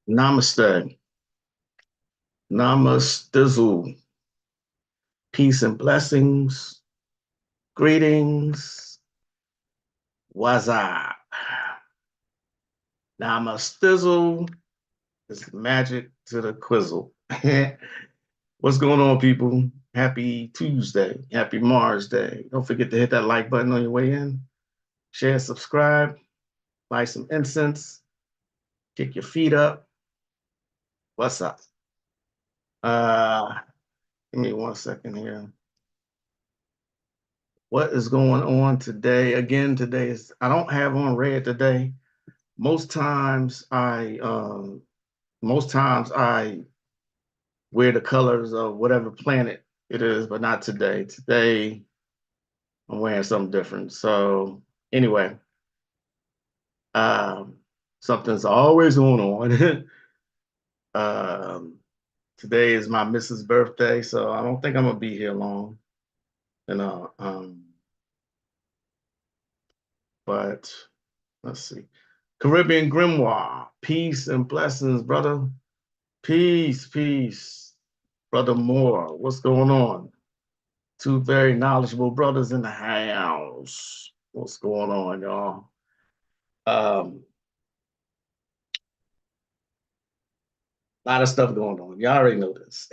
Namaste. Namastizzle. Peace and blessings. Greetings. What's up? Namastizzle is magic to the quizzle. What's going on, people? Happy Tuesday. Happy Mars Day. Don't forget to hit that like button on your way in. Share, subscribe, light some incense, kick your feet up. What's up? Uh, Give me 1 second here. What is going on today? Again, today is I don't have on red today. Most times I most times I wear the colors of whatever planet it is, but not today. Today I'm wearing something different. So anyway, um, something's always going on. um, Today is my missus' birthday, so I don't think I'm gonna be here long. You know, but let's see. Caribbean Grimoire, peace and blessings, brother. Peace, peace. Brother Moore, what's going on? Two very knowledgeable brothers in the house. What's going on, y'all? A lot of stuff going on. Y'all already know this.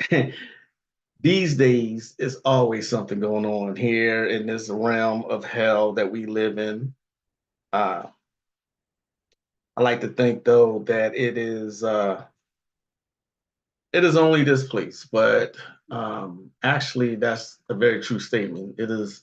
These days, it's always something going on here in this realm of hell that we live in. Uh, I like to think, though, that it is only this place, but actually, that's a very true statement. It is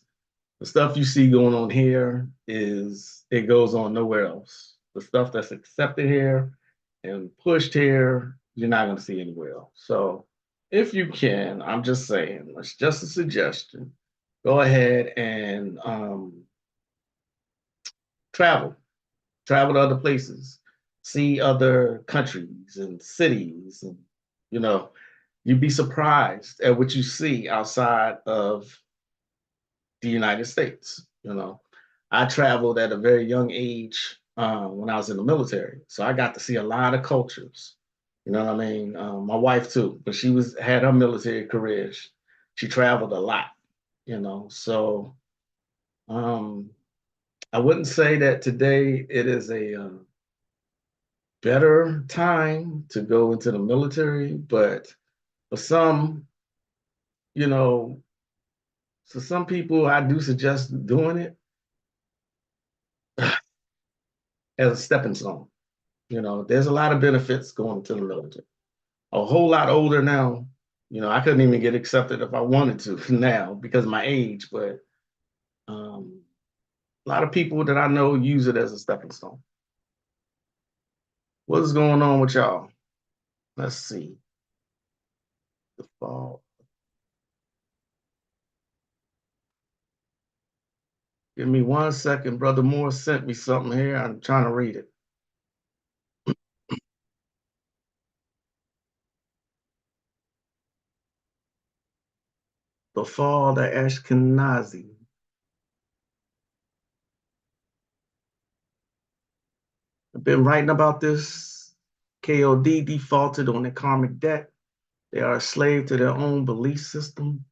the stuff you see going on here is it goes on nowhere else. The stuff that's accepted here and pushed here, you're not going to see anywhere else. So, if you can, I'm just saying, it's just a suggestion. Go ahead and travel, travel to other places, see other countries and cities, and you know, you'd be surprised at what you see outside of the United States. I traveled at a very young age when I was in the military, so I got to see a lot of cultures. You know what I mean? My wife too, but she was had her military career. She traveled a lot. So um, I wouldn't say that today it is a better time to go into the military, but for some, you know, so some people I do suggest doing it as a stepping stone. There's a lot of benefits going to the military. A whole lot older now. I couldn't even get accepted if I wanted to now because of my age, but a lot of people that I know use it as a stepping stone. What is going on with y'all? Let's see. The fall. Give me 1 second. Brother Moore sent me something here. I'm trying to read it. The fall of Ashkenazi. I've been writing about this. KOD defaulted on their karmic debt. They are a slave to their own belief system.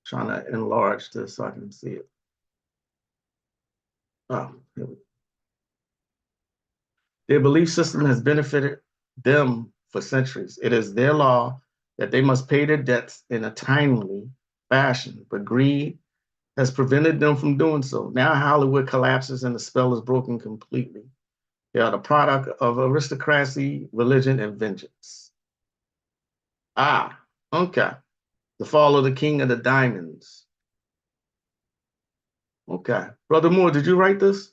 Trying to enlarge this so I can see it. Oh, their belief system has benefited them for centuries. It is their law that they must pay their debts in a timely fashion, but greed has prevented them from doing so. Now Hollywood collapses and the spell is broken completely. They are the product of aristocracy, religion, and vengeance. Ah, okay. The fall of the king of the diamonds. Okay. Brother Moore, did you write this?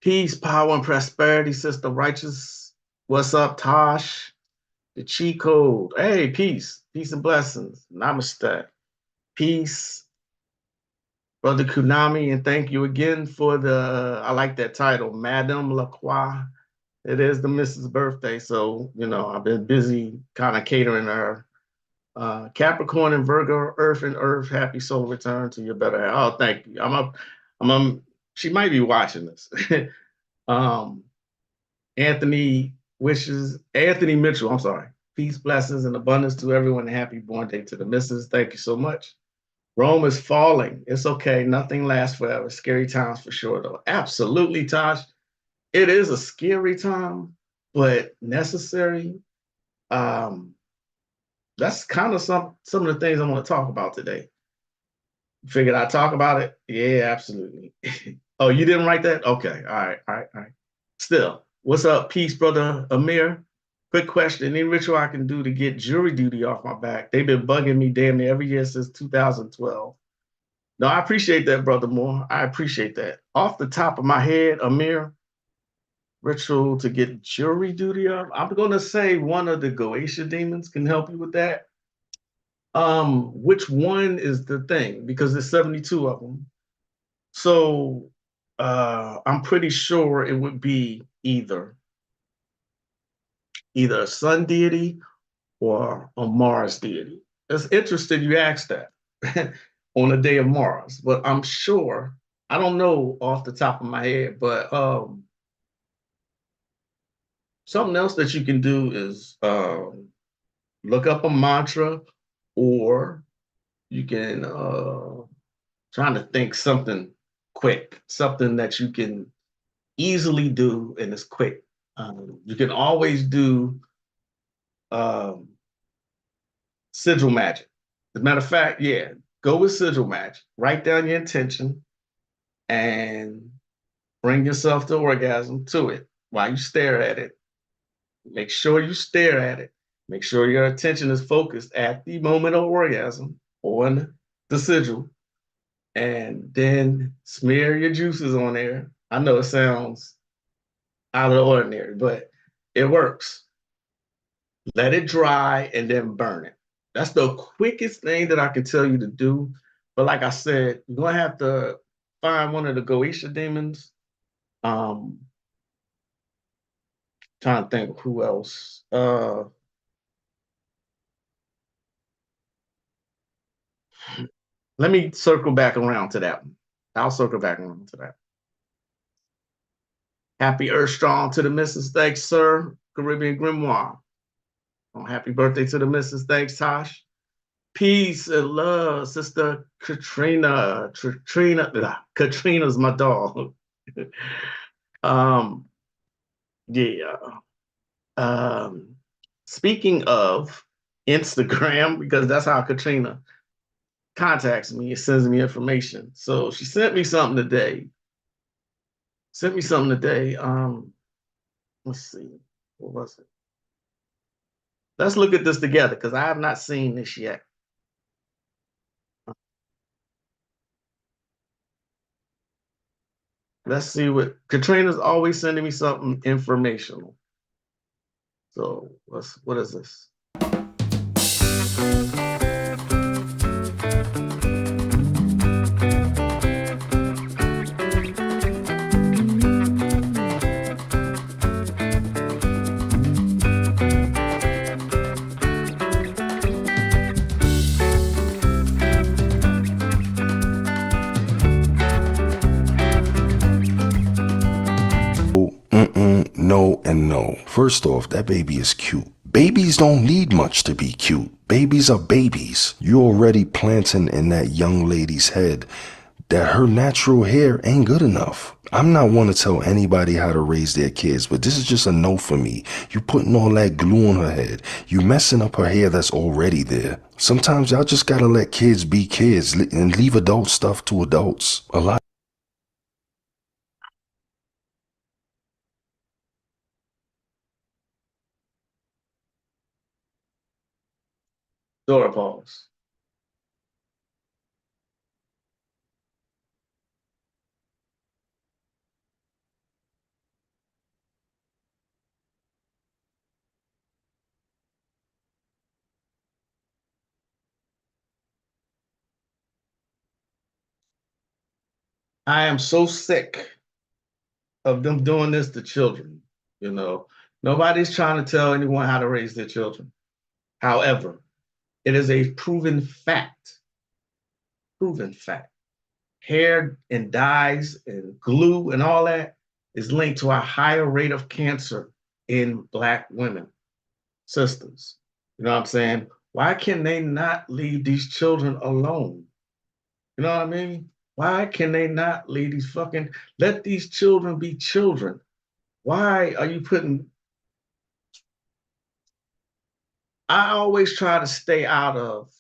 Peace, power, and prosperity, sister righteous. What's up, Tosh? The cheat code. Hey, peace. Peace and blessings. Namaste. Peace, Brother Kunami, and thank you again for I like that title, Madame Lacroix. It is the missus' birthday, so, I've been busy kind of catering to her. Capricorn and Virgo, Earth, happy soul return to your better half. Oh, thank you. She might be watching this. Um, Anthony Mitchell, I'm sorry. Peace, blessings, and abundance to everyone. Happy born day to the missus. Thank you so much. Rome is falling. It's okay. Nothing lasts forever. Scary times for sure, though. Absolutely, Tosh. It is a scary time, but necessary. Um, that's kind of some of the things I want to talk about today. Figured I'd talk about it. Yeah, absolutely. Oh, you didn't write that? Okay. All right. All right. All right. Still, what's up? Peace, brother Amir. Quick question. Any ritual I can do to get jury duty off my back? They've been bugging me damn near every year since 2012. No, I appreciate that, brother Moore. I appreciate that. Off the top of my head, Amir, ritual to get jury duty off. I'm gonna say one of the Goetia demons can help you with that. Which one is the thing? Because there's 72 of them. So I'm pretty sure it would be either a sun deity or a Mars deity. It's interesting you asked that on the day of Mars, but I'm sure I don't know off the top of my head, but something else that you can do is look up a mantra, or you can trying to think something quick, something that you can easily do and it's quick. You can always do um, sigil magic. As a matter of fact, yeah, go with sigil magic. Write down your intention and bring yourself to orgasm to it while you stare at it. Make sure you stare at it. Make sure your attention is focused at the moment of orgasm on the sigil, and then smear your juices on there. I know it sounds out of the ordinary, but it works. Let it dry and then burn it. That's the quickest thing that I can tell you to do. But like I said, you're gonna have to find one of the Goetia demons. Um, Trying to think of who else. Let me circle back around to that one. I'll circle back around to that. Happy Earth Strong to the missus. Thanks, sir. Caribbean Grimoire. Oh, happy birthday to the missus. Thanks, Tosh. Peace and love, sister Katrina. Katrina's my dog. um, yeah. Um, Speaking of Instagram, because that's how Katrina contacts me, it sends me information. So she sent me something today. Sent me something today. Let's see. What was it? Let's look at this together because I have not seen this yet. Let's see what Katrina's always sending me something informational. So what is this? No and no. First off, that baby is cute. Babies don't need much to be cute. Babies are babies. You already planting in that young lady's head that her natural hair ain't good enough. I'm not one to tell anybody how to raise their kids, but this is just a no for me. You putting all that glue on her head. You messing up her hair that's already there. Sometimes y'all just gotta let kids be kids and leave adult stuff to adults. A lot. Dora pause. I am so sick of them doing this to children. You know, nobody's trying to tell anyone how to raise their children. However, it is a proven fact. Hair and dyes and glue and all that. is linked to a higher rate of cancer in Black women, sisters. You know what I'm saying? Why can they not leave these children alone? You know what I mean? Why can they not leave these fucking, let these children be children? Why are you putting, I always try to stay out of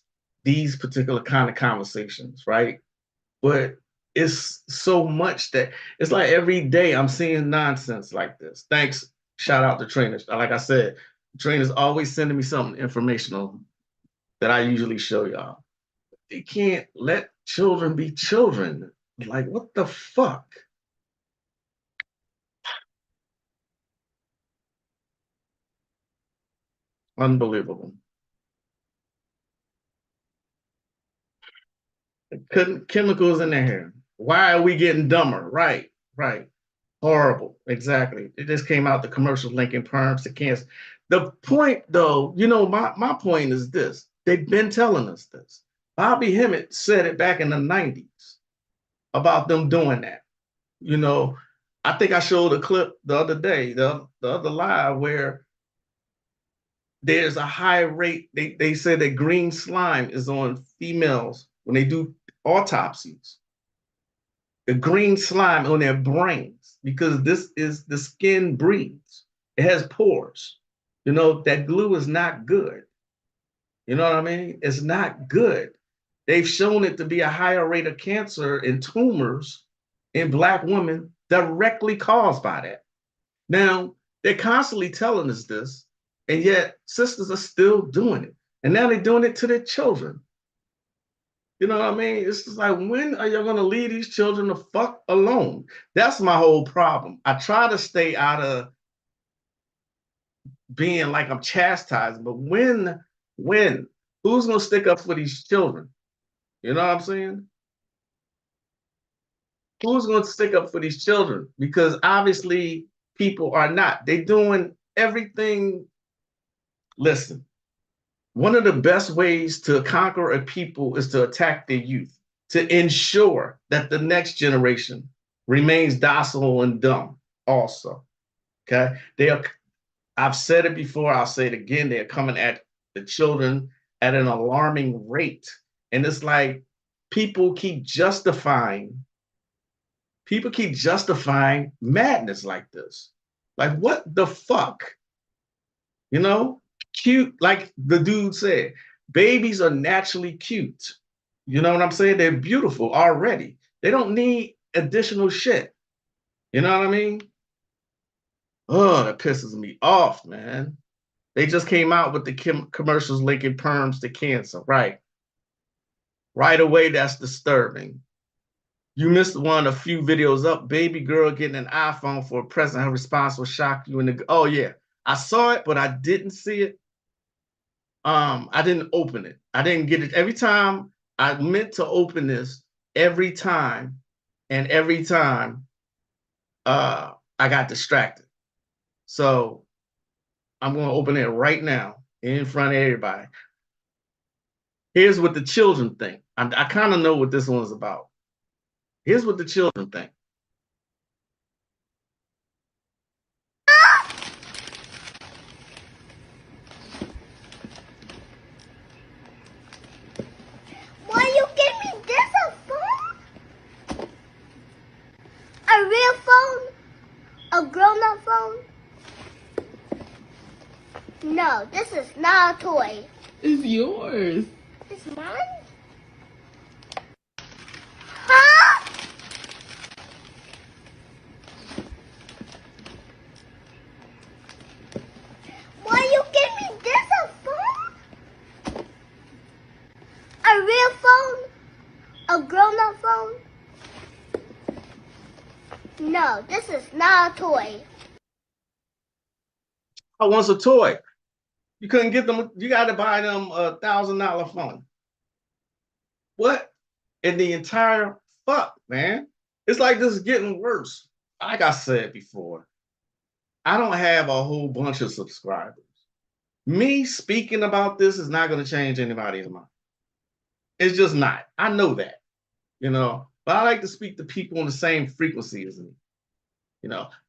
these particular kind of conversations, right? But it's so much that it's like every day I'm seeing nonsense like this. Thanks. Shout out to trainers. Like I said, trainers always sending me something informational that I usually show y'all. They can't let children be children. Like, what the fuck? Unbelievable. Chemicals in their hair. Why are we getting dumber? Right, right. Horrible. Exactly. It just came out the commercial linking perms to cancer. The point, though, my point is this. They've been telling us this. Bobby Hemmett said it back in the 90s about them doing that. You know, I think I showed a clip the other day, the other live, where there's a high rate. They said that green slime is on females when they do autopsies. The green slime on their brains, because this is the skin breathes. It has pores. That glue is not good. You know what I mean? It's not good. They've shown it to be a higher rate of cancer and tumors in Black women directly caused by that. Now, they're constantly telling us this, and yet sisters are still doing it. And now they're doing it to their children. You know what I mean? It's just like, when are you going to leave these children the fuck alone? That's my whole problem. I try to stay out of being like I'm chastising, but when, who's going to stick up for these children? You know what I'm saying? Who's going to stick up for these children? Because obviously people are not. They're doing everything. Listen, one of the best ways to conquer a people is to attack their youth, to ensure that the next generation remains docile and dumb also. Okay. I've said it before, I'll say it again. They're coming at the children at an alarming rate. And it's like people keep justifying madness like this. Like, what the fuck? You know, cute, like the dude said, babies are naturally cute. You know what I'm saying? They're beautiful already. They don't need additional shit. You know what I mean? Oh, that pisses me off, man. They just came out with the commercials linking perms to cancer. Right. Right away, that's disturbing. You missed one a few videos up. Baby girl getting an iPhone for a present. Her response will shock you. Oh, yeah. I saw it, but I didn't see it. I didn't open it. I didn't get it. Every time I meant to open this, every time, I got distracted. So I'm going to open it right now in front of everybody. Here's what the children think. I kind of know what this one's about. Here's what the children think. Why you give me this a phone? A real phone? A grown-up phone? No, this is not a toy. It's yours. It's mine? Huh? Why you give me this a phone? A real phone? A grown-up phone? No, this is not a toy. I want a toy. You couldn't get them. You got to buy them $1,000 phone. What in the entire fuck, man? It's like this is getting worse. Like I said before, I don't have a whole bunch of subscribers. Me speaking about this is not going to change anybody's mind. It's just not. I know that, but I like to speak to people on the same frequency as me.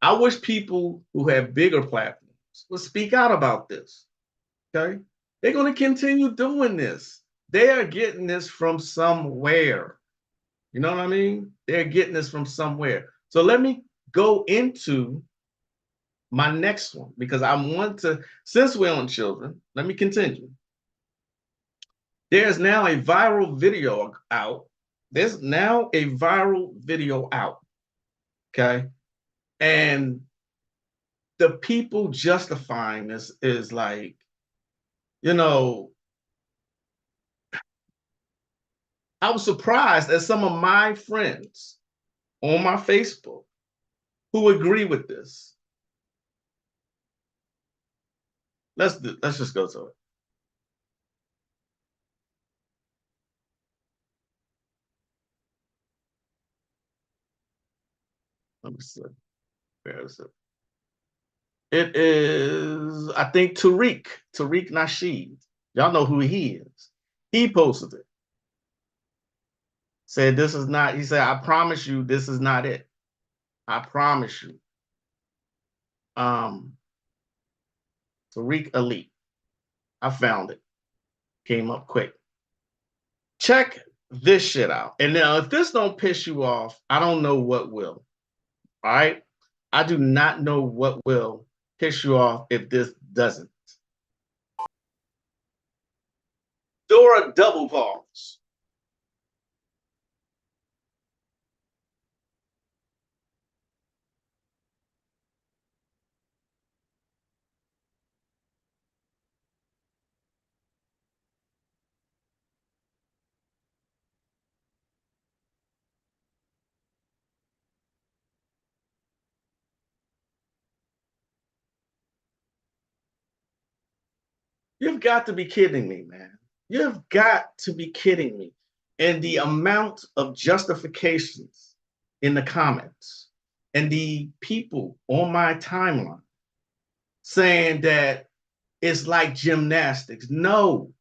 I wish people who have bigger platforms would speak out about this. Okay. They're going to continue doing this. They are getting this from somewhere. You know what I mean? They're getting this from somewhere. So let me go into my next one because I want to, since we're on children, let me continue. There's now a viral video out. There's now a viral video out. Okay. And the people justifying this is like, you know, I was surprised at some of my friends on my Facebook who agree with this. Let's just go to it. Let me see. Where is it? It is, I think, Tariq Nasheed. Y'all know who he is. He posted it. Said this is not, he said, I promise you, this is not it. I promise you. Tariq Elite. I found it. Came up quick. Check this shit out. And now, if this don't piss you off, I don't know what will. All right? I do not know what will piss you off if this doesn't. Dora double pause. You've got to be kidding me, man. You've got to be kidding me. And the amount of justifications in the comments and the people on my timeline saying that it's like gymnastics. No,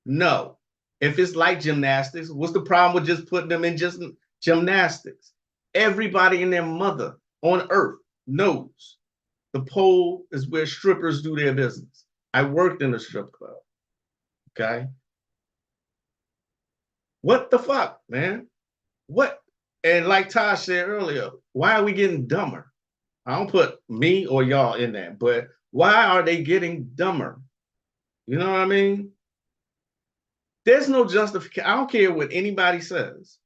no. If it's like gymnastics, what's the problem with just putting them in just gymnastics? Everybody and their mother on earth knows the pole is where strippers do their business. I worked in a strip club. Okay. What the fuck, man? What? And like Tosh said earlier, why are we getting dumber? I don't put me or y'all in that, but why are they getting dumber? You know what I mean? There's no justification. I don't care what anybody says.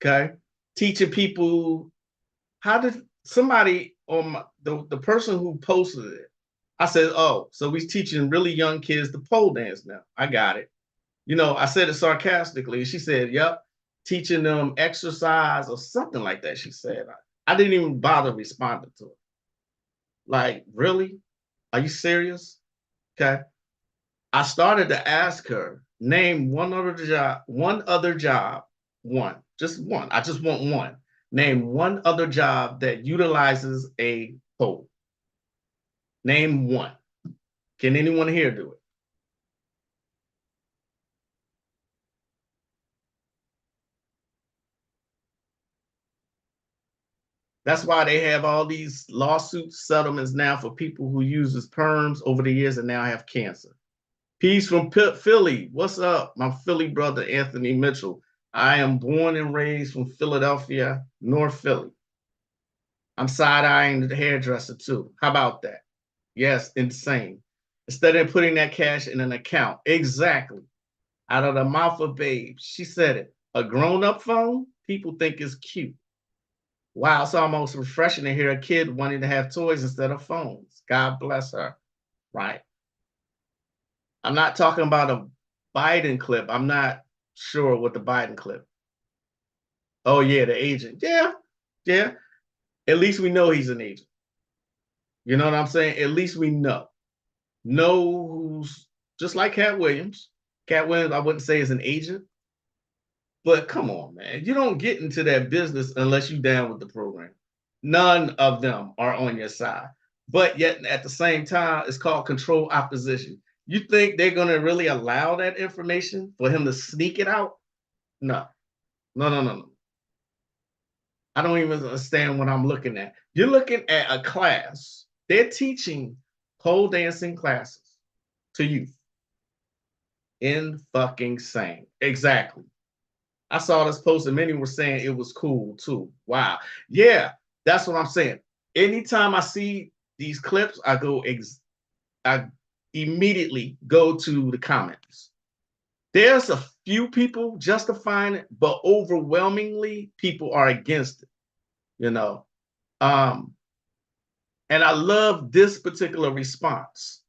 Okay. Teaching people how did somebody on the person who posted it, I said, oh, so we're teaching really young kids to pole dance now. I got it. I said it sarcastically. She said, yep, teaching them exercise or something like that. She said, I didn't even bother responding to it. Like, really? Are you serious? Okay. I started to ask her, name one other job, just one. I just want one. Name one other job that utilizes a pole. Name one. Can anyone here do it? That's why they have all these lawsuit settlements now for people who uses perms over the years and now have cancer. Peace from Philly. What's up, my Philly brother, Anthony Mitchell? I am born and raised from Philadelphia, North Philly. I'm side-eyeing the hairdresser too. How about that? Yes, insane. Instead of putting that cash in an account. Exactly. Out of the mouth of babes. She said it. A grown-up phone, people think is cute. Wow, it's almost refreshing to hear a kid wanting to have toys instead of phones. God bless her. Right. I'm not talking about a Biden clip. I'm not sure what the Biden clip. Oh, yeah, the agent. Yeah, yeah. At least we know he's an agent. You know what I'm saying? At least we know. Know who's just like Cat Williams. Cat Williams, I wouldn't say is an agent. But come on, man. You don't get into that business unless you're down with the program. None of them are on your side. But yet at the same time, it's called controlled opposition. You think they're going to really allow that information for him to sneak it out? No. No, no, no, no. I don't even understand what I'm looking at. You're looking at a class. They're teaching pole dancing classes to youth. In fucking sane. Exactly. I saw this post and many were saying it was cool too. Wow. Yeah, that's what I'm saying. Anytime I see these clips, I immediately go to the comments. There's a few people justifying it, but overwhelmingly people are against it, you know. Um, and I love this particular response.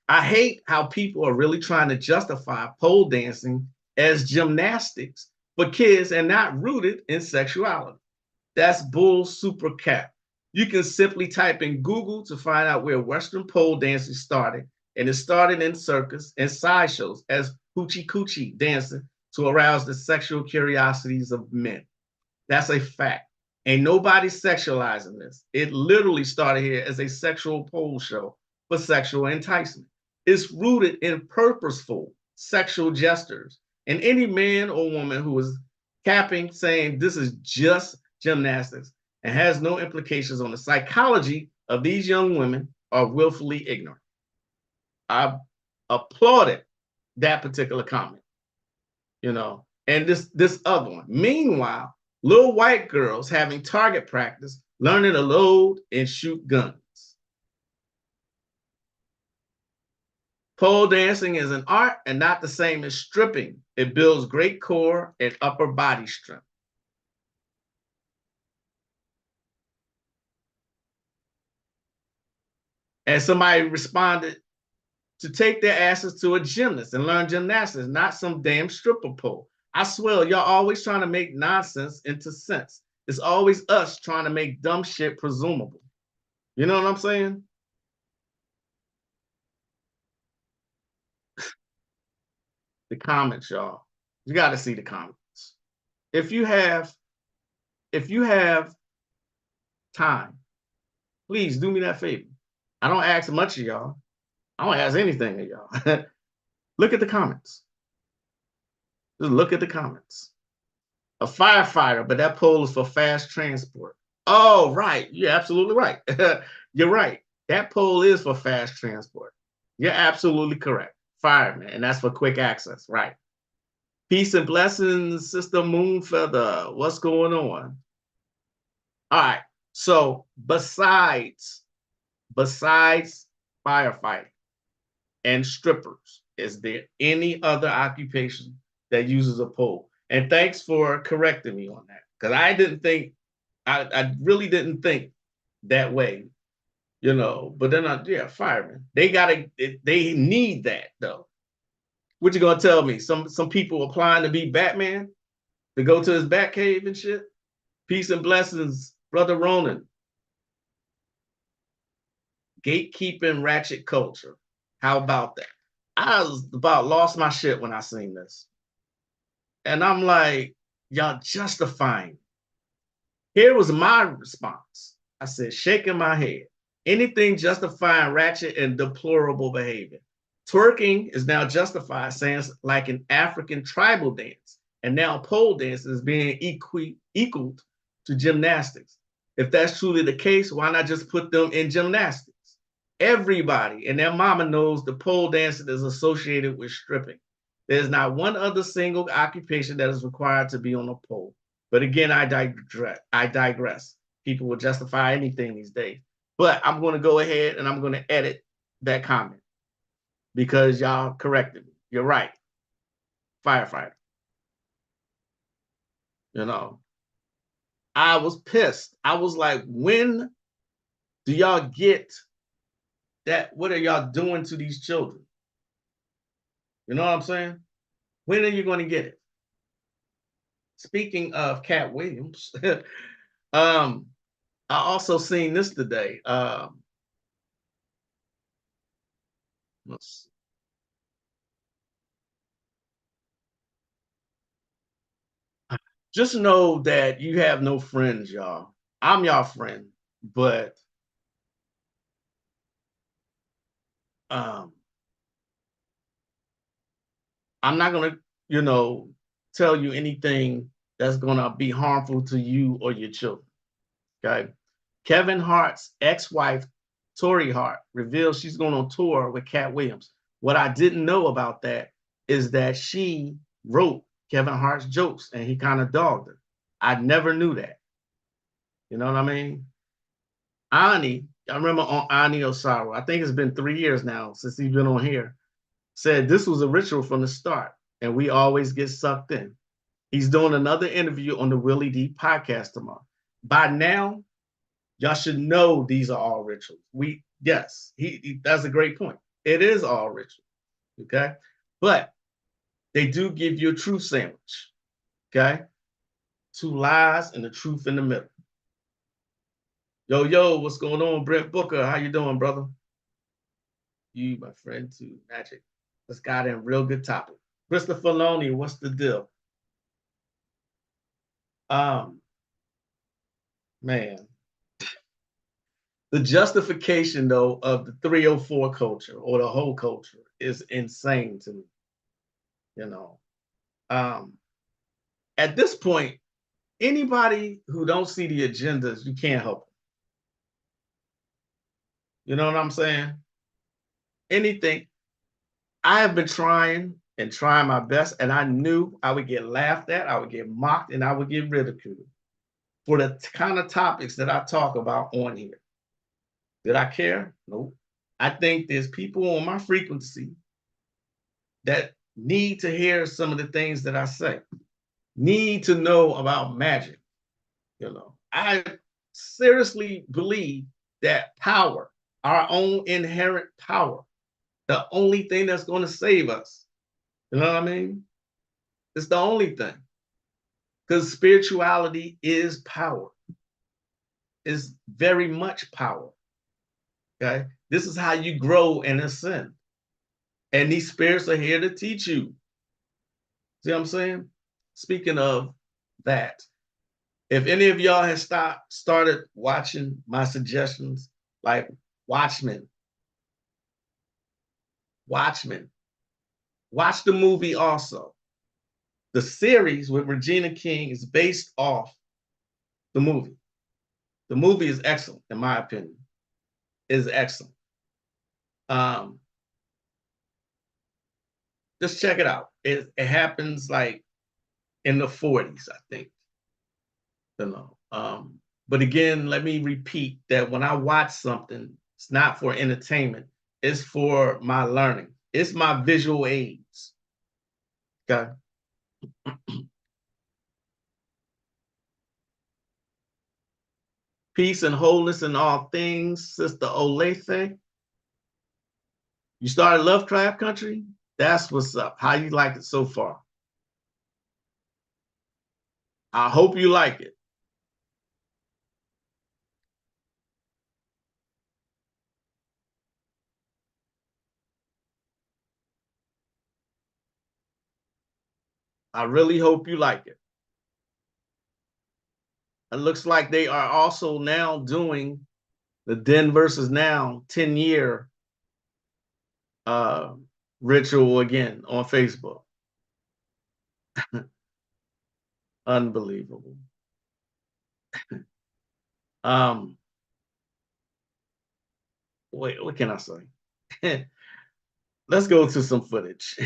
I hate how people are really trying to justify pole dancing as gymnastics for kids and not rooted in sexuality. That's bull super cap. You can simply type in Google to find out where Western pole dancing started, and it started in circus and sideshows as hoochie coochie dancing to arouse the sexual curiosities of men. That's a fact. Ain't nobody sexualizing this. It literally started here as a sexual pole show for sexual enticement. It's rooted in purposeful sexual gestures. And any man or woman who is capping, saying this is just gymnastics and has no implications on the psychology of these young women are willfully ignorant. I applauded that particular comment, you know, and this other one. Meanwhile, little white girls having target practice, learning to load and shoot guns. Pole dancing is an art and not the same as stripping. It builds great core and upper body strength. And somebody responded to take their asses to a gymnast and learn gymnastics, not some damn stripper pole. I swear, y'all always trying to make nonsense into sense. It's always us trying to make dumb shit presumable. You know what I'm saying? The comments, y'all. You got to see the comments. If you have, if you have time, please do me that favor. I don't ask much of y'all. I don't ask anything of y'all. Look at the comments. Just look at the comments. A firefighter, but that pole is for fast transport. Oh, right. You're absolutely right. You're right. That pole is for fast transport. You're absolutely correct. Fireman, and that's for quick access, right? Peace and blessings, Sister Moonfeather. What's going on? All right. So besides firefighting and strippers, is there any other occupation that uses a pole? And thanks for correcting me on that. Because I didn't think, I really didn't think that way, you know. But then yeah, firemen. They need that though. What you gonna tell me? Some people applying to be Batman to go to his Bat cave and shit. Peace and blessings, brother Ronan. Gatekeeping ratchet culture. How about that? I was about lost my shit when I seen this. And I'm like, y'all justifying. Here was my response. I said, shaking my head. Anything justifying ratchet and deplorable behavior. Twerking is now justified, saying it's like an African tribal dance. And now pole dance is being equaled to gymnastics. If that's truly the case, why not just put them in gymnastics? Everybody and their mama knows the pole dancing is associated with stripping. There's not one other single occupation that is required to be on a pole. But again, I digress. People will justify anything these days. But I'm going to go ahead and I'm going to edit that comment because y'all corrected me. You're right. Firefighter. You know, I was pissed. I was like, when do y'all get that? What are y'all doing to these children? You know what I'm saying? When are you going to get it? Speaking of Cat Williams, I also seen this today. Just know that you have no friends, y'all. I'm y'all friend, but um, I'm not gonna, you know, tell you anything that's going to be harmful to you or your children. Okay. Kevin Hart's ex-wife, Tori Hart, reveals she's going on tour with Cat Williams. What I didn't know about that is that she wrote Kevin Hart's jokes and he kind of dogged her. I never knew that. You know what I mean? Ani, I remember on Ani Osaru, I think it's been 3 years now since he's been on here, said this was a ritual from the start and we always get sucked in. He's doing another interview on the Willie D podcast tomorrow. By now, y'all should know these are all rituals. Yes, that's a great point. It is all ritual, okay? But they do give you a truth sandwich, okay? 2 lies and the truth in the middle. Yo, what's going on, Brent Booker? How you doing, brother? You, my friend, too, Magick. Let's got in real good topic. Christopher Loney, what's the deal? Man, the justification though of the 304 culture or the whole culture is insane to me. You know, at this point, anybody who don't see the agendas, you can't help them. You know what I'm saying? Anything. I have been trying and trying my best, and I knew I would get laughed at, I would get mocked, and I would get ridiculed for the kind of topics that I talk about on here. Did I care? Nope. I think there's people on my frequency that need to hear some of the things that I say, need to know about magic. You know, I seriously believe that power, our own inherent power, the only thing that's going to save us. You know what I mean? It's the only thing. Because spirituality is power. It's very much power. Okay? This is how you grow and ascend. And these spirits are here to teach you. See what I'm saying? Speaking of that, if any of y'all have started watching my suggestions, like Watchmen, watch the movie also. The series with Regina King is based off the movie. The movie is excellent, in my opinion. Is excellent. Just check it out. It happens like in the 40s, I think. You know. But again, let me repeat that when I watch something, it's not for entertainment. It's for my learning. It's my visual aids. Okay. Peace and wholeness in all things, Sister Olathe. You started Lovecraft Country? That's what's up. How you like it so far? I hope you like it. I really hope you like it. It looks like they are also now doing the Den versus Now 10-year ritual again on Facebook. Unbelievable. Wait, what can I say? Let's go to some footage.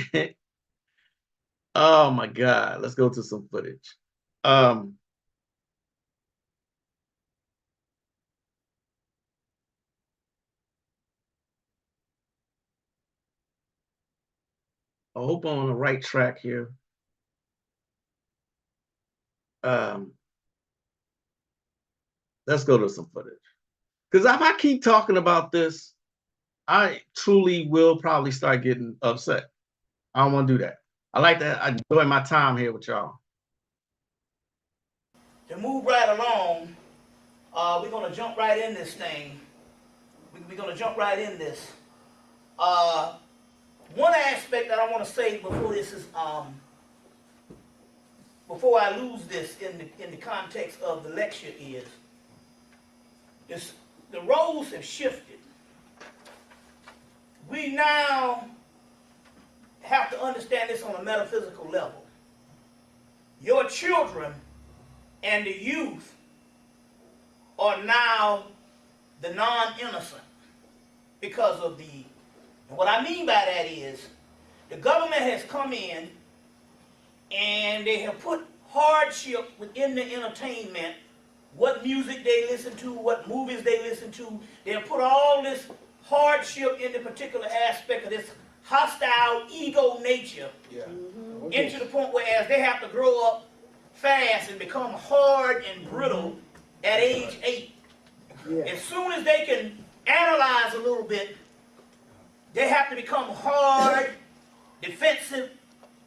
Oh my God, let's go to some footage. I hope I'm on the right track here. Let's go to some footage. Because if I keep talking about this, I truly will probably start getting upset. I don't want to do that. I like that. I enjoy my time here with y'all. To move right along, we're going to jump right in this thing. We're going to jump right in this. One aspect that I want to say before this is, before I lose this in the context of the lecture is the roles have shifted. We now have to understand this on a metaphysical level. your children and the youth are now the non-innocent because of the, and what I mean by that is the government has come in and they have put hardship within the entertainment, what music they listen to, what movies they listen to. They have put all this hardship in the particular aspect of this hostile ego nature into the point where as they have to grow up fast and become hard and brittle at age 8. As soon as they can analyze a little bit, they have to become hard, defensive,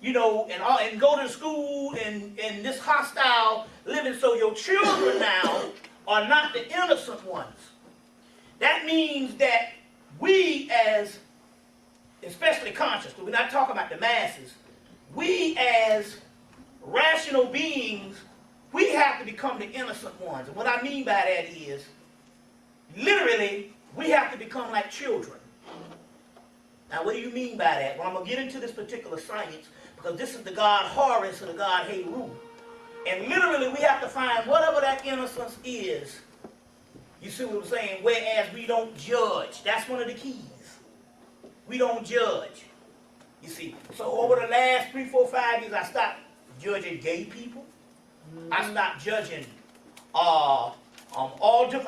you know, and go to school and this hostile living. So your children now are not the innocent ones. That means that we as, especially conscious, because we're not talking about the masses, we as rational beings, we have to become the innocent ones. And what I mean by that is, literally, we have to become like children. Now, what do you mean by that? Well, I'm going to get into this particular science because this is the god Horus and the god Heru. And literally, we have to find whatever that innocence is. You see what I'm saying? Whereas we don't judge. That's one of the keys. We don't judge. You see? So over the last 3, 4, 5 years, I stopped judging gay people. I stopped judging all different.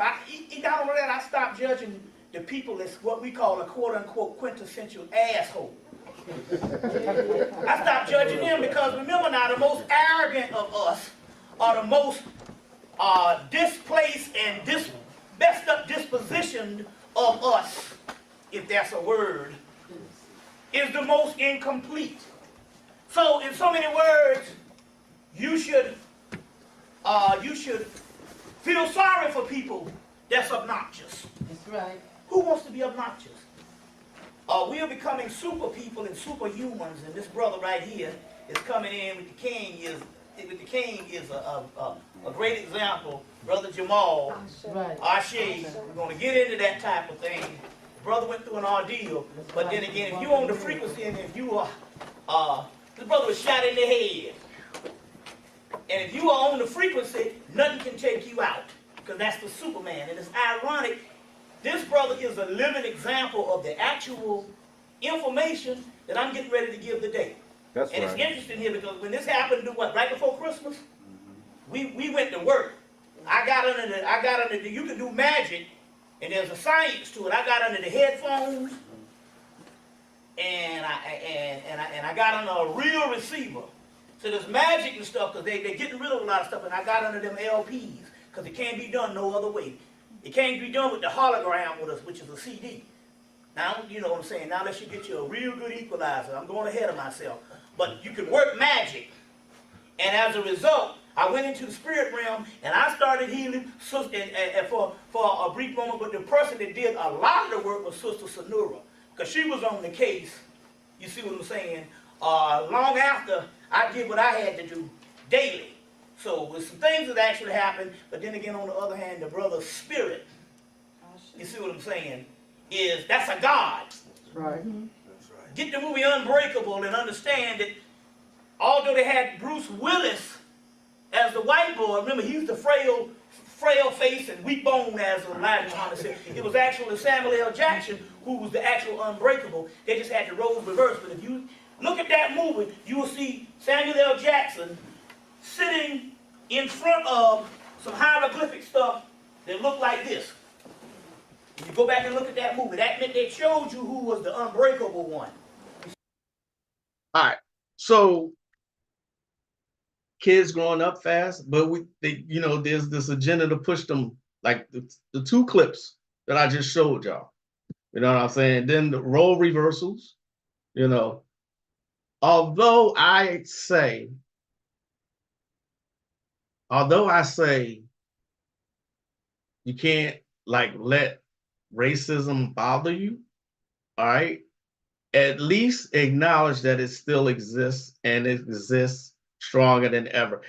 Not only that, I stopped judging the people that's what we call a quote-unquote quintessential asshole. I stopped judging them because remember now, the most arrogant of us are the most displaced and messed up dispositioned of us, if that's a word, is the most incomplete. So in so many words, you should feel sorry for people that's obnoxious. That's right. Who wants to be obnoxious? We are becoming super people and superhumans, and this brother right here is coming in with the king. Is a great example. Brother Jamal, Right. Ashe, we're going to get into that type of thing. Brother went through an ordeal, but then again, if you're on the frequency and if you are, this brother was shot in the head. And if you are on the frequency, nothing can take you out, because that's the Superman. And it's ironic, this brother is a living example of the actual information that I'm getting ready to give today. That's and right. It's interesting here because when this happened, right before Christmas, we went to work. I got under the, you can do Magick, and there's a science to it. I got under the headphones, and I got under a real receiver. So there's Magick and stuff, because they're getting rid of a lot of stuff, and I got under them LPs, because it can't be done no other way. It can't be done with the hologram with us, which is a CD. Now, you know what I'm saying, now let's you get you a real good equalizer. I'm going ahead of myself. But you can work Magick. And as a result, I went into the spirit realm, and I started healing for a brief moment, but the person that did a lot of the work was Sister Sonura, because she was on the case, you see what I'm saying, long after I did what I had to do daily. So with some things that actually happened, but then again, on the other hand, the brother's spirit, you see what I'm saying, that's a God. Right. Get the movie Unbreakable and understand that although they had Bruce Willis as the white boy, remember he's the frail face and weak bone, as Elijah Muhammad said. It was actually Samuel L. Jackson who was the actual Unbreakable. They just had the roles reversed. But if you look at that movie, you will see Samuel L. Jackson sitting in front of some hieroglyphic stuff that looked like this. If you go back and look at that movie, that meant they showed you who was the unbreakable one. All right. So kids growing up fast, but there's this agenda to push them, like the 2 clips that I just showed y'all. You know what I'm saying? Then the role reversals, although I say you can't let racism bother you, all right? At least acknowledge that it still exists, and it exists stronger than ever.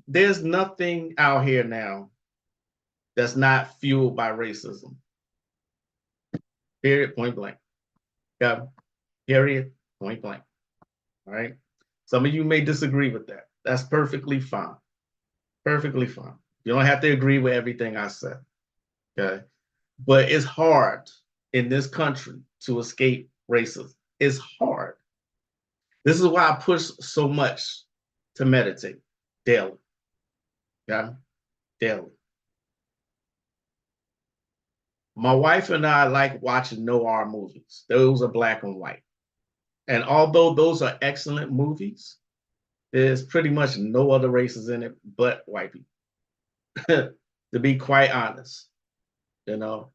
There's nothing out here now that's not fueled by racism. Period, point blank. Yeah, period, point blank. All right. Some of you may disagree with that. That's perfectly fine. Perfectly fine. You don't have to agree with everything I said. Okay. But it's hard in this country to escape racism. It's hard. This is why I push so much to meditate daily. Yeah. Daily. My wife and I like watching noir movies. Those are black and white. And although those are excellent movies, there's pretty much no other races in it but white people. To be quite honest, you know,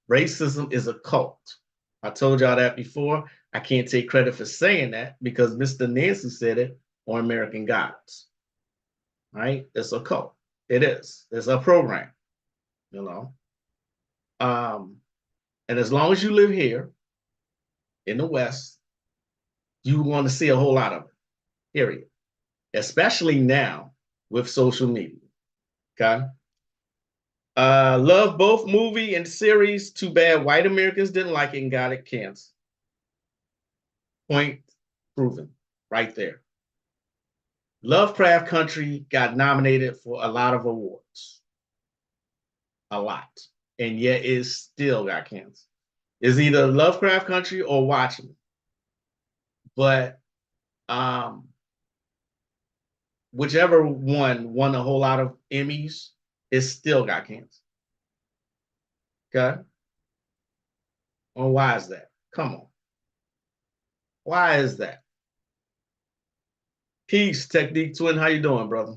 racism is a cult. I told y'all that before. I can't take credit for saying that because Mr. Nancy said it on American Gods. Right? It's a cult. It is. It's a program, you know. And as long as you live here in the West, you want to see a whole lot of it, period. Especially now with social media. Okay. Love both movie and series. Too bad white Americans didn't like it and got it canceled. Point proven right there. Lovecraft Country got nominated for a lot of awards. A lot. And yet it still got canceled. It's either Lovecraft Country or Watchmen. But whichever one won a whole lot of Emmys, it still got canceled. Okay? Well, why is that? Come on. Why is that? Peace, Technique Twin. How you doing, brother?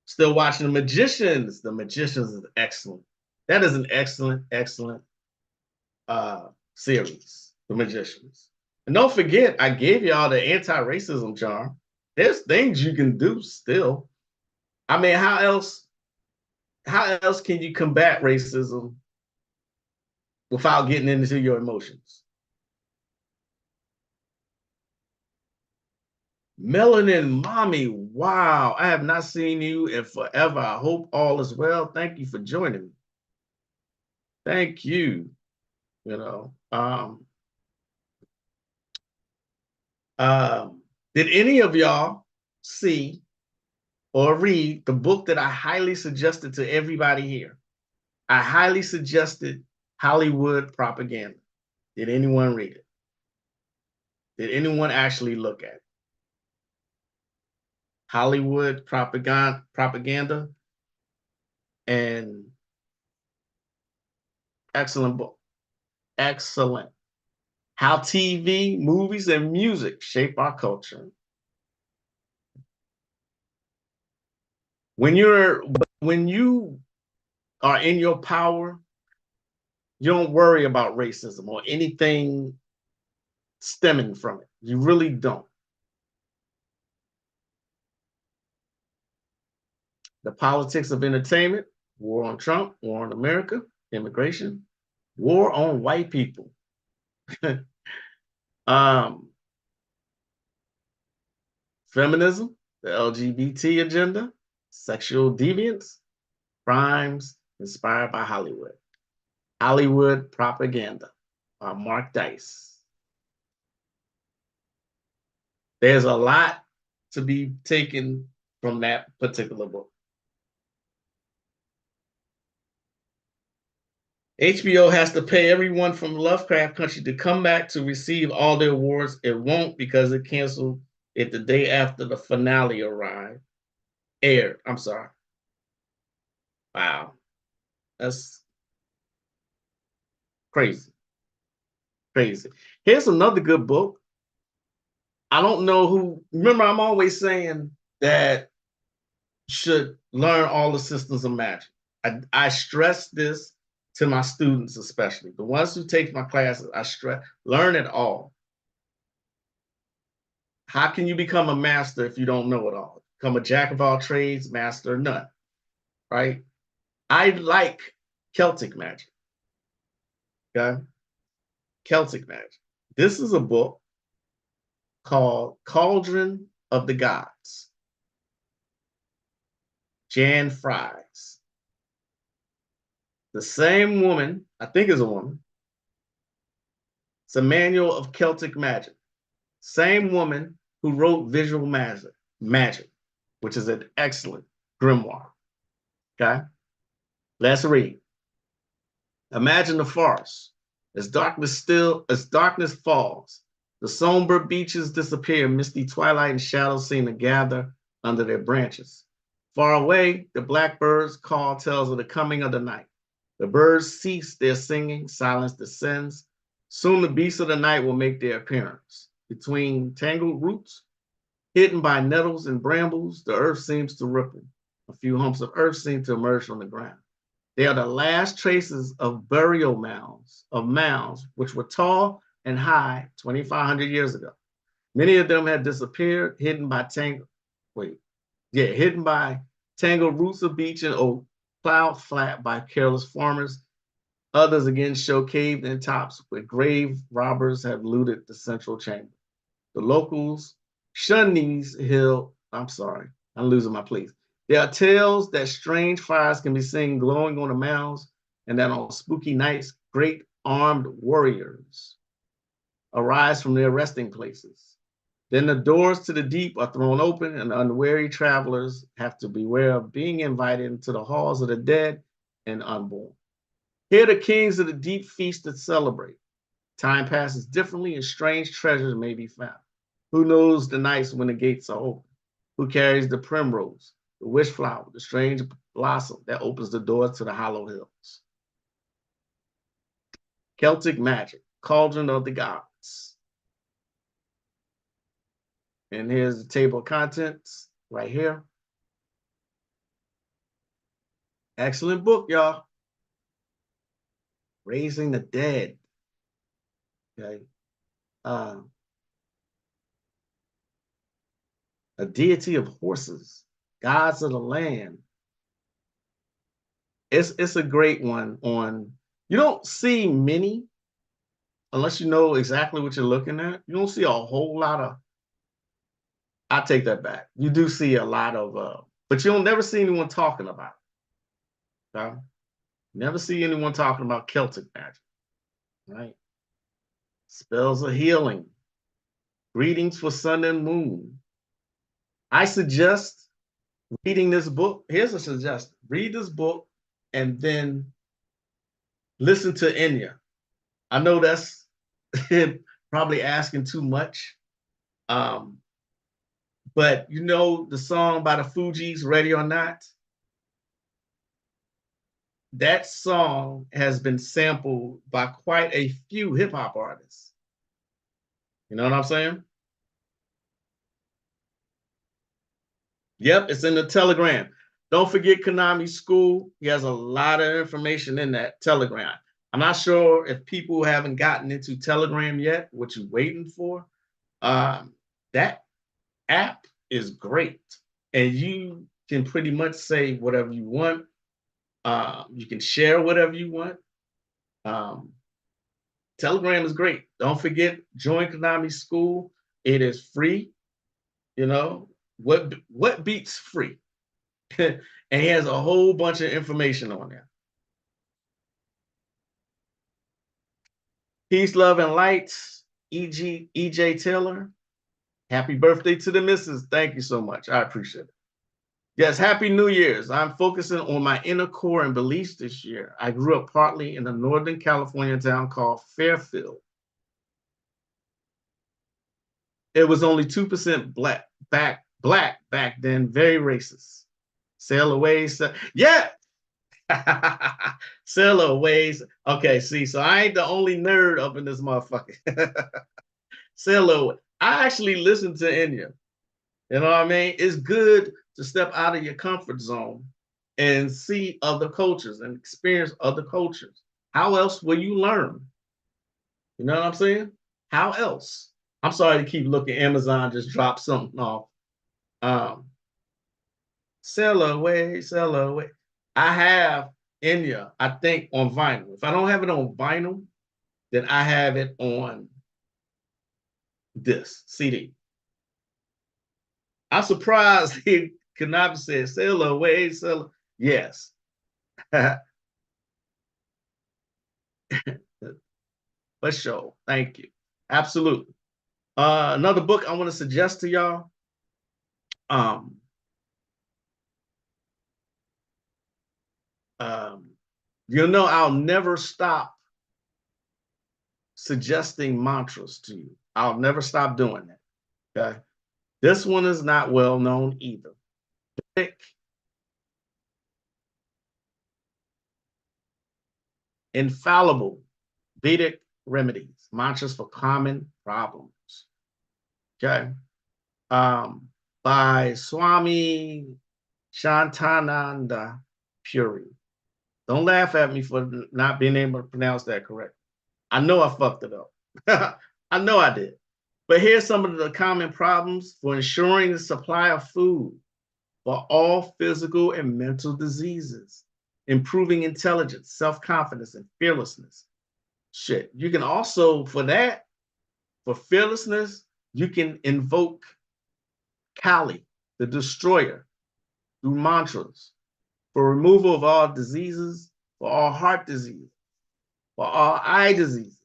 Still watching The Magicians. The Magicians is excellent. That is an excellent, excellent series, The Magicians. And don't forget, I gave y'all the anti-racism charm. There's things you can do still. I mean, how else can you combat racism without getting into your emotions? Melanin Mommy, wow, I have not seen you in forever. I hope all is well. Thank you for joining me. Thank you. You know, did any of y'all see or read the book that I highly suggested to everybody here? I highly suggested Hollywood Propaganda. Did anyone read it? Did anyone actually look at it? Hollywood Propaganda, and excellent book. Excellent. How TV, movies, and music shape our culture. When you are in your power, you don't worry about racism or anything stemming from it. You really don't. The politics of entertainment, war on Trump, war on America, immigration, war on white people. Feminism, the LGBT agenda, sexual deviance, crimes inspired by Hollywood. Hollywood Propaganda by Mark Dice. There's a lot to be taken from that particular book. HBO has to pay everyone from Lovecraft Country to come back to receive all their awards. It won't because it canceled it the day after the finale aired. I'm sorry. Wow. That's crazy. Crazy. Here's another good book. I don't know who, remember, I'm always saying that you should learn all the systems of magic. I stress this to my students, especially the ones who take my classes. I stress, learn it all. How can you become a master if you don't know it all? Become a jack of all trades, master of none, right? I like Celtic magic, okay? Celtic magic. This is a book called Cauldron of the Gods. Jan Fries. The same woman, I think is a woman. It's a manual of Celtic magic. Same woman who wrote Visual Magic, which is an excellent grimoire. Okay, let's read. Imagine the forest. As darkness falls, the somber beeches disappear, misty twilight and shadows seem to gather under their branches. Far away, the blackbird's call tells of the coming of the night. The birds cease their singing, silence descends. Soon the beasts of the night will make their appearance. Between tangled roots, hidden by nettles and brambles, the earth seems to ripple. A few humps of earth seem to emerge from the ground. They are the last traces of burial mounds which were tall and high 2,500 years ago. Many of them had disappeared, hidden by tangled roots of beech and oak, plowed flat by careless farmers. Others again show caved-in tops where grave robbers have looted the central chamber. The locals shun these I'm losing my place. There are tales that strange fires can be seen glowing on the mounds, and that on spooky nights, great armed warriors arise from their resting places. Then the doors to the deep are thrown open, and unwary travelers have to beware of being invited into the halls of the dead and unborn. Here the kings of the deep feast and celebrate. Time passes differently, and strange treasures may be found. Who knows the nights when the gates are open? Who carries the primrose, the wish flower, the strange blossom that opens the door to the hollow hills? Celtic Magic, Cauldron of the Gods. And here's the table of contents right here. Excellent book, y'all. Raising the Dead. Okay. A deity of horses, gods of the land. It's a great one on, you don't see many unless you know exactly what you're looking at. You don't see a whole lot of, I take that back. You do see a lot of, but you'll never see anyone talking about it. Okay? Never see anyone talking about Celtic magic, right? Spells of healing, greetings for sun and moon. I suggest reading this book. Here's a suggestion. Read this book and then listen to Enya. I know that's probably asking too much. But you know the song by the Fugees, Ready or Not? That song has been sampled by quite a few hip hop artists. You know what I'm saying? Yep, it's in the Telegram. Don't forget Konami School. He has a lot of information in that Telegram. I'm not sure if people haven't gotten into Telegram yet, what you're waiting for. That app is great. And you can pretty much say whatever you want. You can share whatever you want. Telegram is great. Don't forget, join Konami School. It is free. You know, what beats free? And he has a whole bunch of information on there. Peace, love, and lights. EJ Taylor. Happy birthday to the missus. Thank you so much. I appreciate it. Yes, Happy New Year's. I'm focusing on my inner core and beliefs this year. I grew up partly in a Northern California town called Fairfield. It was only 2% black back then, very racist. Sail away, yeah. Sail away. Okay, see, so I ain't the only nerd up in this motherfucker. Sail away. I actually listened to Enya. You know what I mean? It's good to step out of your comfort zone and see other cultures and experience other cultures. How else will you learn? You know what I'm saying? How else? I'm sorry to keep looking. Amazon just dropped something off. Sail away, sail away. I have Enya, I think, on vinyl. If I don't have it on vinyl, then I have it on this CD. I'm surprised he could not say sail away, sail. Yes. For sure. Thank you. Absolutely. Another book I want to suggest to y'all. Um, um, you know, I'll never stop suggesting mantras to you. I'll never stop doing that. Okay. This one is not well known either. Infallible Vedic remedies, mantras for common problems. Okay. By Swami Shantananda Puri. Don't laugh at me for not being able to pronounce that correct. I know I fucked it up. I know I did. But here's some of the common problems for ensuring the supply of food for all physical and mental diseases, improving intelligence, self-confidence, and fearlessness. Shit. You can also, for that, for fearlessness, you can invoke Kali, the destroyer, through mantras for removal of all diseases, for all heart disease, for all eye diseases,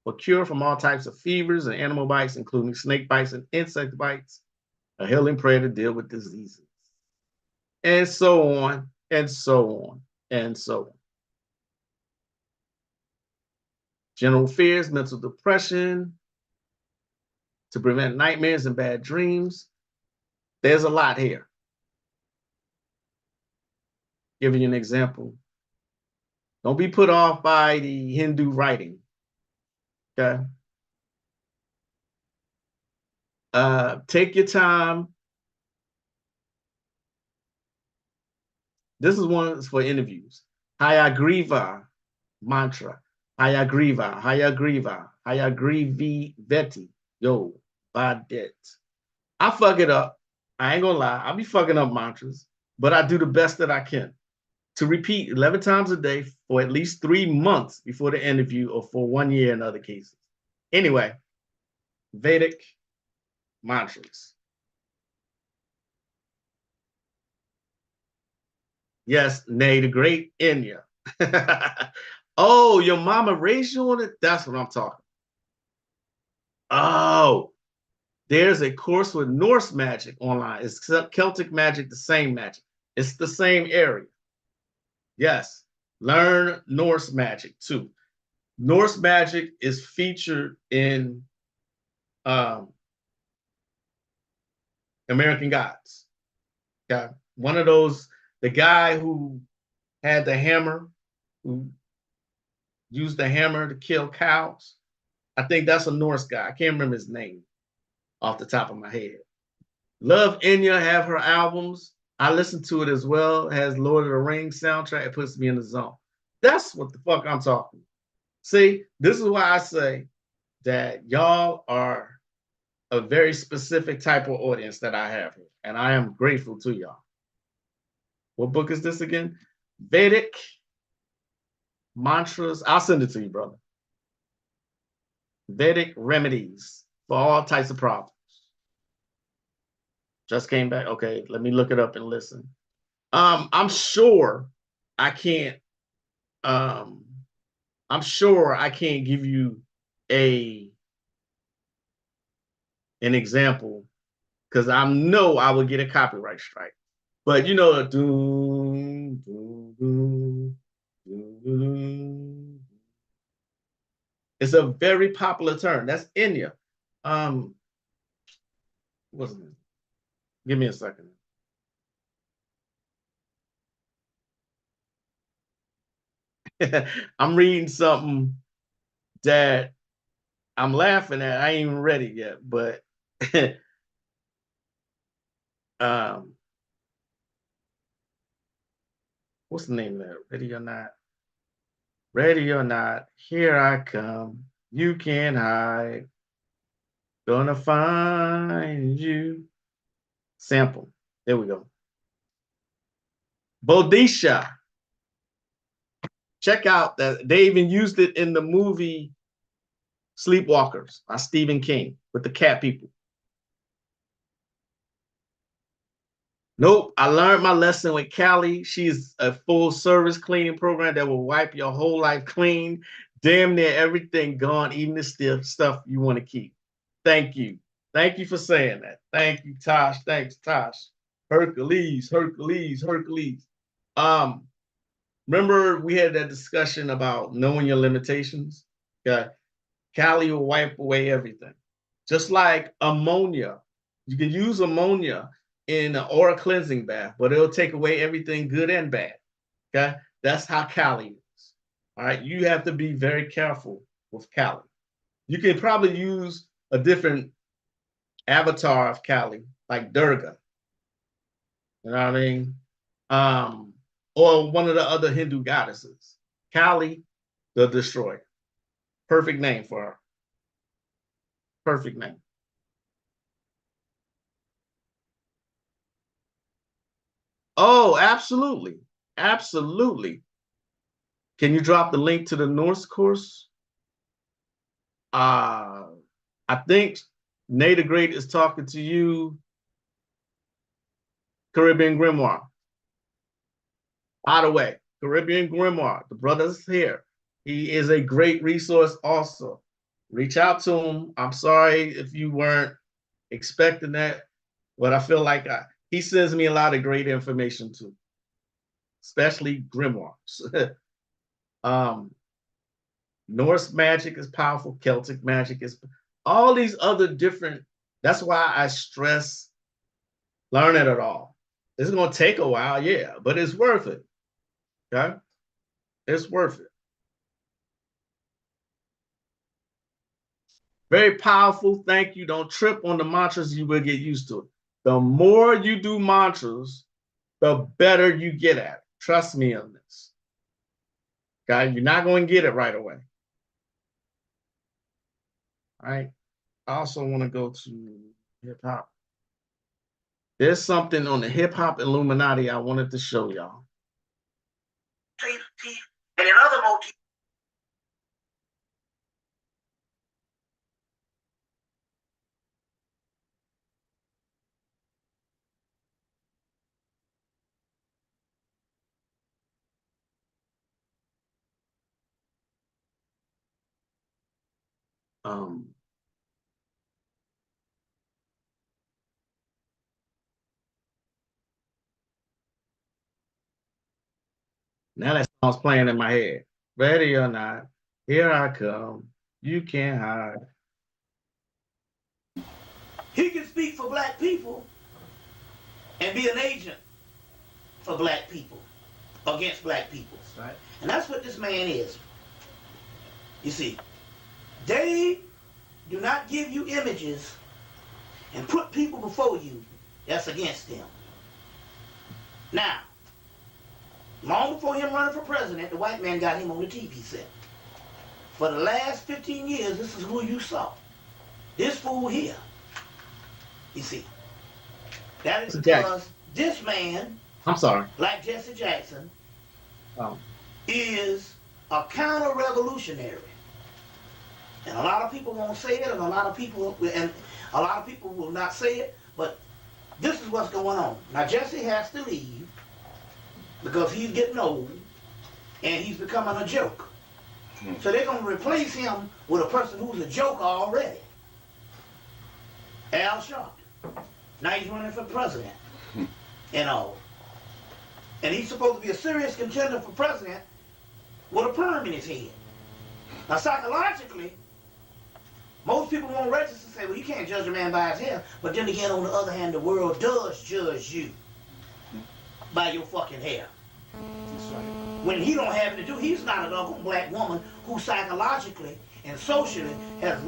for cure from all types of fevers and animal bites, including snake bites and insect bites, a healing prayer to deal with diseases, and so on, and so on, and so on. General fears, mental depression, to prevent nightmares and bad dreams. There's a lot here. Giving you an example. Don't be put off by the Hindu writing. Okay. Take your time. This is one for interviews. Hayagriva mantra. Hayagriva, Hayagriva, Hayagrivi Veti. Yo, Badet. I fuck it up. I ain't gonna lie. I'll be fucking up mantras, but I do the best that I can to repeat 11 times a day for at least 3 months before the interview or for 1 year in other cases. Anyway, Vedic mantras. Yes, nay, the great Inya. Oh, your mama raised you on it? That's what I'm talking. Oh, there's a course with Norse magic online. It's Celtic magic, the same magic. It's the same area. Yes, learn Norse magic too. Norse magic is featured in American Gods. Yeah, one of those, the guy who had the hammer, who used the hammer to kill cows. I think that's a Norse guy. I can't remember his name off the top of my head. Love Enya, have her albums. I listen to it as well. It has Lord of the Rings soundtrack. It puts me in the zone. That's what the fuck I'm talking. See, this is why I say that y'all are a very specific type of audience that I have here. And I am grateful to y'all. What book is this again? Vedic mantras. I'll send it to you, brother. Vedic remedies for all types of problems. Just came back. Okay, let me look it up and listen. I'm sure I can't. I'm sure I can't give you an example because I know I would get a copyright strike. But you know, doom, doom, doom, doom, doom. It's a very popular term. That's India. What's it? Give me a second. I'm reading something that I'm laughing at. I ain't even read it yet, but what's the name of that? Ready or not? Ready or not, here I come. You can't hide. Gonna find you. Sample. There we go. Bodhisha. Check out that they even used it in the movie Sleepwalkers by Stephen King with the cat people. Nope, I learned my lesson with Callie. She's a full service cleaning program that will wipe your whole life clean. Damn near everything gone, even the stiff stuff you want to keep. Thank you. Thank you for saying that. Thank you, Tosh. Thanks, Tosh. Hercules, Hercules, Hercules. Um, Remember we had that discussion about knowing your limitations? Okay. Cali will wipe away everything. Just like ammonia. You can use ammonia in an aura cleansing bath, but it'll take away everything good and bad. Okay. That's how Cali is. All right. You have to be very careful with Cali. You can probably use a different avatar of Kali, like Durga. You know what I mean? Or one of the other Hindu goddesses. Kali, the destroyer. Perfect name for her. Perfect name. Oh, absolutely. Absolutely. Can you drop the link to the Norse course? I think Nate the Great is talking to you, Caribbean Grimoire. By the way, Caribbean Grimoire, the brother's here. He is a great resource also. Reach out to him. I'm sorry if you weren't expecting that, but I feel like he sends me a lot of great information too, especially grimoires. Norse magic is powerful. Celtic magic is all these other different. That's why I stress learn it all. It's going to take a while, yeah, but it's worth it. Okay, it's worth it. Very powerful. Thank you. Don't trip on the mantras. You will get used to it. The more you do mantras, the better you get at it. Trust me on this. Okay, you're not going to get it right away. All right. I also want to go to hip hop. There's something on the hip hop Illuminati I wanted to show y'all. And in other motifs. Now that song's playing in my head. Ready or not, here I come. You can't hide. He can speak for black people and be an agent for black people against black people. Right. And that's what this man is. You see, they do not give you images and put people before you that's against them. Now, long before him running for president, the white man got him on the TV set. For the last 15 years, this is who you saw. This fool here. You see. That is because this man, I'm sorry, like Jesse Jackson, is a counter-revolutionary. And a lot of people won't say it, and a lot of people will not say it, but this is what's going on. Now Jesse has to leave because he's getting old and he's becoming a joke. So they're going to replace him with a person who's a joker already. Al Sharpton. Now he's running for president and all. And he's supposed to be a serious contender for president with a perm in his head. Now psychologically, most people won't register and say, well, you can't judge a man by his hair. But then again, on the other hand, the world does judge you by your fucking hair. When he don't have it to do, he's not a doggone black woman who psychologically and socially has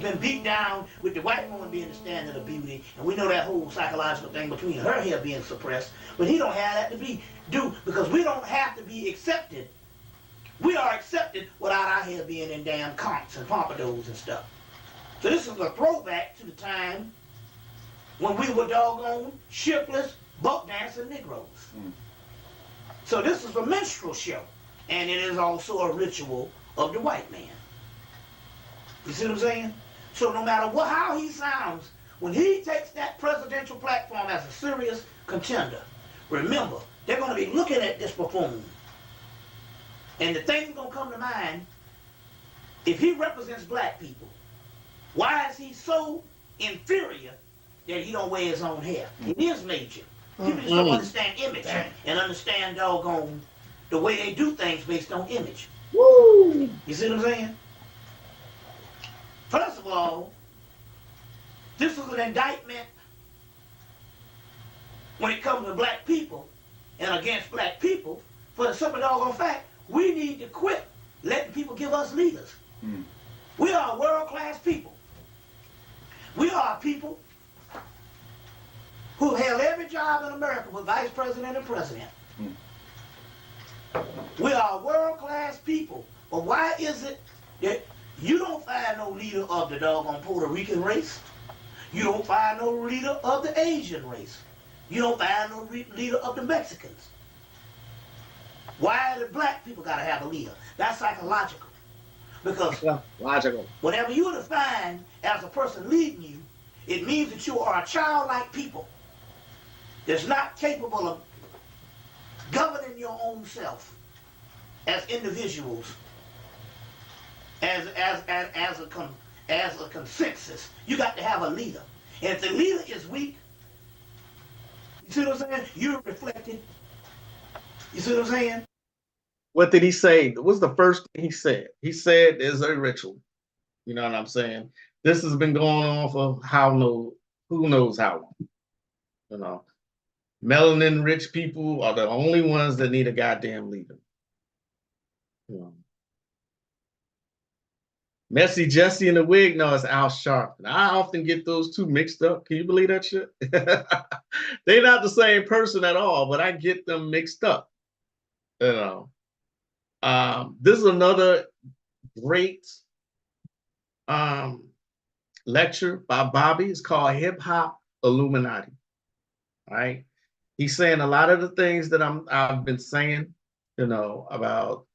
been beat down with the white woman being the standard of beauty, and we know that whole psychological thing between her hair being suppressed, but he don't have that to do because we don't have to be accepted. We are accepted without our hair being in damn comps and pompadours and stuff. So this is a throwback to the time when we were doggone shipless, buck dancing Negroes. So this is a minstrel show, and it is also a ritual of the white man. You see what I'm saying? So no matter how he sounds, when he takes that presidential platform as a serious contender, remember, they're going to be looking at this buffoon. And the thing's going to come to mind, if he represents black people, Why is he so inferior that he don't wear his own hair? It is major. People just don't understand image and understand doggone the way they do things based on image. Woo! You see what I'm saying? First of all, this was an indictment when it comes to black people and against black people for the simple doggone fact we need to quit letting people give us leaders. We are world-class people. We are people who held every job in America with vice president and president. We are world-class people. But why is it that you don't find no leader of the doggone Puerto Rican race? You don't find no leader of the Asian race. You don't find no leader of the Mexicans. Why do black people gotta have a leader? That's psychological. Because Logical. whatever you define as a person leading you, it means that you are a childlike people that's not capable of governing your own self as individuals, as a consensus. You got to have a leader. And if the leader is weak, you see what I'm saying? You're reflected. You see what I'm saying? What did he say? What's the first thing he said? He said there's a ritual. You know what I'm saying? This has been going on for who knows how long. You know, melanin rich people are the only ones that need a goddamn leader. You know. Messy Jesse in the wig, no, it's Al Sharpton. I often get those two mixed up. Can you believe that shit? They're not the same person at all, but I get them mixed up. You know. This is another great lecture by Bobby. It's called Hip Hop Illuminati. All right. He's saying a lot of the things that I've been saying, you know, about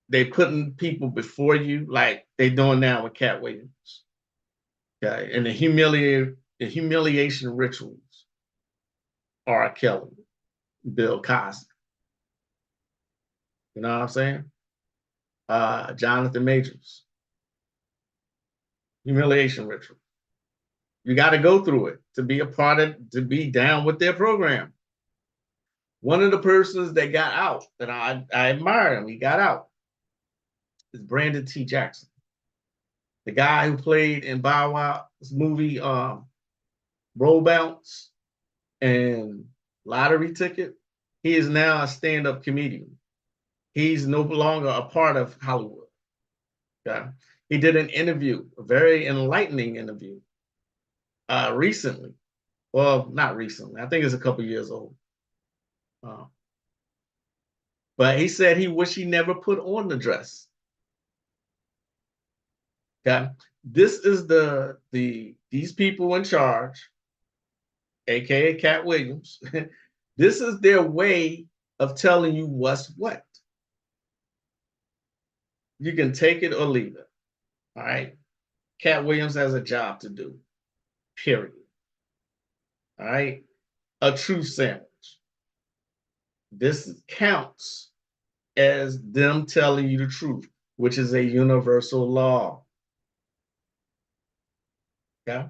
they putting people before you, like they doing now with Cat Williams. Okay. And the humiliation rituals, R. Kelly, Bill Cosby. You know what I'm saying? Jonathan Majors. Humiliation ritual. You got to go through it to be a part of, to be down with their program. One of the persons that got out, that I admire him, he got out, is Brandon T. Jackson. The guy who played in Bow Wow's movie Roll Bounce and Lottery Ticket. He is now a stand-up comedian. He's no longer a part of Hollywood. Okay? He did an interview, a very enlightening interview, recently. Well, not recently. I think it's a couple years old. But he said he wished he never put on the dress. Okay, this is these people in charge, aka Cat Williams. This is their way of telling you what's what. You can take it or leave it. All right. Cat Williams has a job to do. Period. All right. A truth sandwich. This counts as them telling you the truth, which is a universal law. Okay.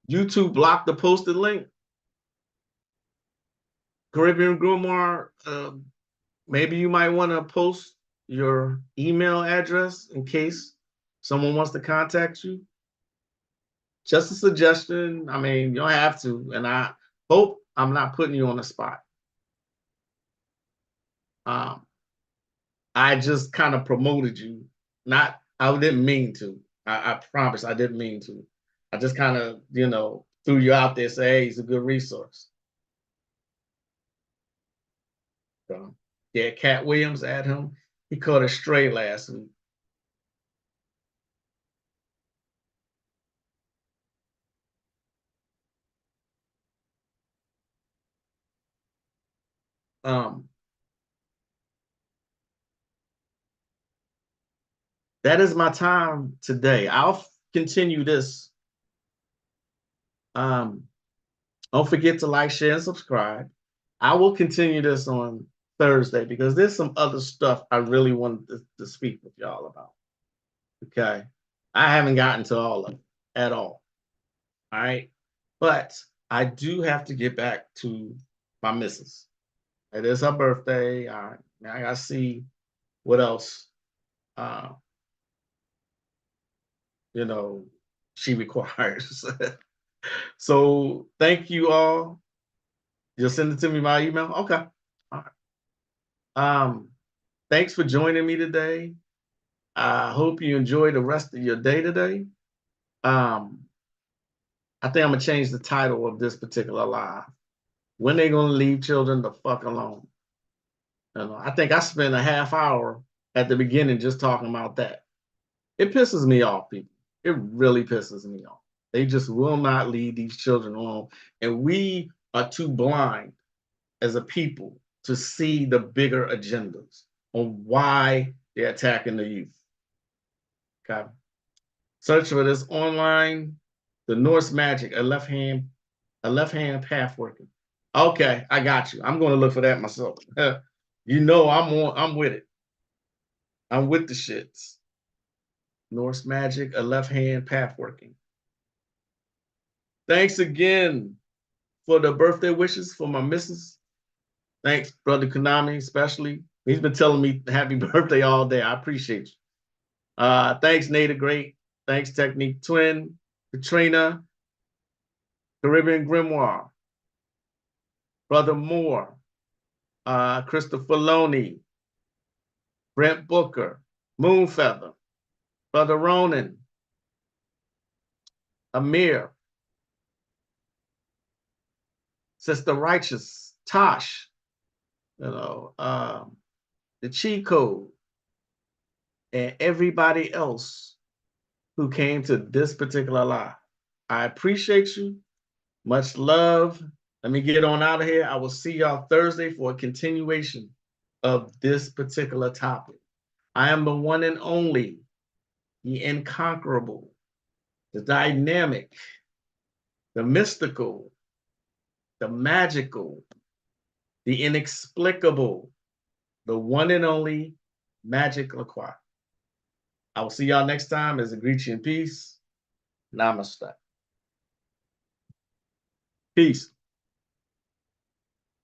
YouTube blocked the posted link. Caribbean Grumar, maybe you might want to post your email address in case someone wants to contact you. Just a suggestion. I mean, you don't have to, and I hope I'm not putting you on the spot. I just kind of promoted you. Not, I didn't mean to. I promise I didn't mean to. I just kind of, you know, threw you out there, say, hey, he's a good resource. So, yeah, Cat Williams at him. He caught a stray last week. That is my time today. I'll continue this on Don't forget to like, share, and subscribe. I will continue this on Thursday because there's some other stuff I really wanted to speak with y'all about. Okay. I haven't gotten to all of it at all. All right. But I do have to get back to my missus. It is her birthday. I gotta see what else uh, you know, she requires. So thank you all. You'll send it to me by email. Okay. All right. Thanks for joining me today. I hope you enjoy the rest of your day today. Um, I think I'm gonna change the title of this particular live. When they gonna leave children the fuck alone? You know, I think I spent a half hour at the beginning just talking about that. It pisses me off, people. It really pisses me off. They just will not leave these children alone. And we are too blind as a people to see the bigger agendas on why they're attacking the youth. Okay. Search for this online, the Norse Magic, a left hand path working. Okay, I got you. I'm gonna look for that myself. You know I'm with it. I'm with the shits. Norse Magic, a left hand path working. Thanks again for the birthday wishes for my missus. Thanks, Brother Konami, especially. He's been telling me happy birthday all day. I appreciate you. Thanks, Nada Great. Thanks, Technique Twin, Katrina, Caribbean Grimoire, Brother Moore, Christopher Loney, Brent Booker, Moonfeather, Brother Ronan, Amir, Sister Righteous, Tosh, the Cheat Code, and everybody else who came to this particular live. I appreciate you. Much love. Let me get on out of here. I will see y'all Thursday for a continuation of this particular topic. I am the one and only, the incomparable, the dynamic, the mystical, the magical, the inexplicable, the one and only Magick LaCroix. I will see y'all next time. As I greet you in peace. Namaste. Peace.